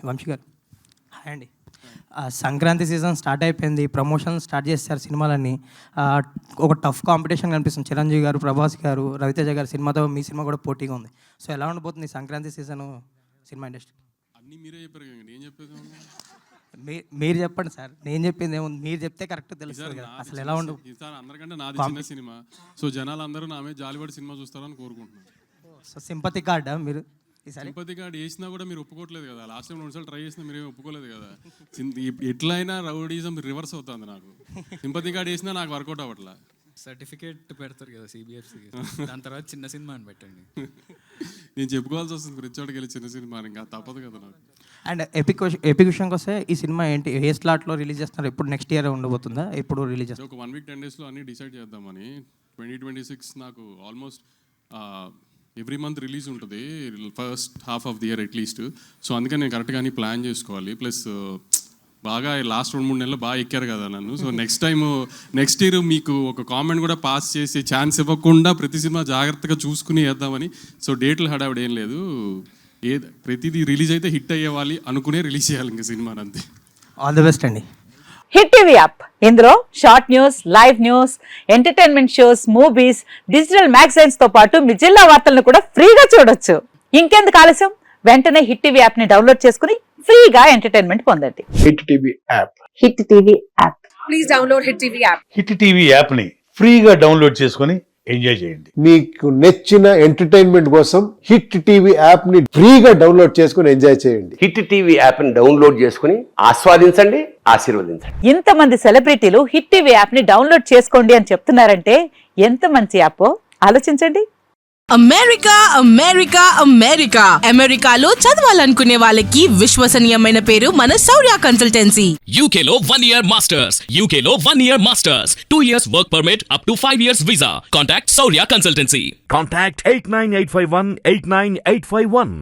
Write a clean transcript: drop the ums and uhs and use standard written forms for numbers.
వంశీ గారు హాయ్ అండి. Sankranti season start అయిపోయింది, ప్రమోషన్ స్టార్ట్ చేస్తారు సినిమాలన్నీ. ఒక టఫ్ కాంపిటీషన్ కనిపిస్తుంది. చిరంజీవి గారు, ప్రభాస్ గారు, రవితేజ గారు సినిమాతో మీ సినిమా కూడా పోటీగా ఉంది. సో ఎలా ఉండబోతుంది సంక్రాంతి సీజన్ సినిమా ఇండస్ట్రీ? అన్నీ మీరే చెప్పారు కదా, నేను చెప్పేది మీరు చెప్పండి సార్, నేను చెప్పింది ఏముంది, మీరు చెప్తే కరెక్ట్ తెలుస్తుంది కదా అసలు ఎలా ఉండదు. ఈసారి అందరికంటే నాది చిన్న సినిమా, సో జనాలు అందరూ నా మీద జాలిపడి సినిమా చూస్తారని కోరుకుంటున్నాను. సో సింపతి కార్డా మీరు? సింపతి కార్డ్ వేసినా కూడా మీరు ఒప్పుకోవట్లేదు కదా. లాస్ట్ టైం 2 సార్లు ట్రై చేసినా మీరేం ఒప్పుకోలేదు కదా. ఎట్లయినా రౌడీజం రివర్స్ అవుతుంది నాకు. సింపతి కార్డ్ వేసినా నాకు వర్కౌట్ అవ్వట్లా. సర్టిఫికేట్ పెడతారు కదా సిబిఎఫ్సికి, దాని తర్వాత చిన్న సినిమా అని పెట్టండి. నేను చెప్పుకోవాల్సి వస్తుంది రిచర్డ్కి వెళ్ళి చిన్న సినిమా, ఇంకా తప్పదు కదా నాకు. అండ్ ఎపిక్ విషయంకి వస్తే ఈ సినిమా ఏంటి, ఏ స్లాట్లో రిలీజ్ చేస్తున్నారు, ఎప్పుడు నెక్స్ట్ ఇయర్ ఉండబోతుందా, ఎప్పుడు రిలీజ్ చేస్తారు? ఒక 1 వీక్ 10 డేస్లో అన్నీ డిసైడ్ చేద్దామని. 2026 నాకు ఆల్మోస్ట్ ఎవ్రీ మంత్ రిలీజ్ ఉంటుంది, first half of the year at least. So అందుకని నేను కరెక్ట్గా అన్ని ప్లాన్ చేసుకోవాలి. ప్లస్ బాగా లాస్ట్ 2-3 నెలలు బాగా ఎక్కారు కదా నన్ను. సో నెక్స్ట్ ఇయర్ మీకు ఒక కామెంట్ కూడా పాస్ చేసి ఛాన్స్ ఇవ్వకుండా ప్రతి సినిమా జాగ్రత్తగా చూసుకుని వేద్దామని. సో డేట్లు హడావిడ ఏం లేదు, ప్రతిదీ రిలీజ్ అయితే హిట్ అయ్యేవాలి అనుకునే రిలీజ్ చేయాలి ఇంకా సినిమాని, అంతే. ఆల్ ది బెస్ట్ అండి. హిట్ టీవీ యాప్, ఇందులో short news, live news, entertainment shows, movies, digital magazines తో పాటు మీ జిల్లా వార్తలను కూడా ఫ్రీగా చూడొచ్చు. ఇంకెందుకు ఆలస్యం, వెంటనే హిట్ టీవీ యాప్ ని డౌన్లోడ్ చేసుకుని ఫ్రీగా ఎంటర్టైన్మెంట్ పొందండి. Hit TV app. Hit TV app. Please download hit TV app. Hit TV app ని ఫ్రీగా డౌన్లోడ్ చేసుకుని ఎంజాయ్ చేయండి. మీకు నచ్చిన ఎంటర్టైన్మెంట్ కోసం హిట్ టీవీ యాప్ ని ఫ్రీగా డౌన్లోడ్ చేసుకుని ఎంజాయ్ చేయండి. హిట్ టీవీ యాప్ ని డౌన్లోడ్ చేసుకుని ఆస్వాదించండి, ఆశీర్వదించండి. ఇంతమంది సెలబ్రిటీలు హిట్ టీవీ యాప్ ని డౌన్లోడ్ చేసుకోండి అని చెప్తున్నారంటే ఎంత మంచి యాప్ ఆలోచించండి. అమెరికా అమెరికా అమెరికా అమెరికాలో చదవాలనుకునే వాళ్ళకి విశ్వసనీయమైన పేరు మన శౌర్య కన్సల్టెన్సీ. UK లో 1 year masters, UK లో 1 year masters, 2 years work permit up to 5 years visa. Contact Saurya Consultancy. Contact 89851 89851.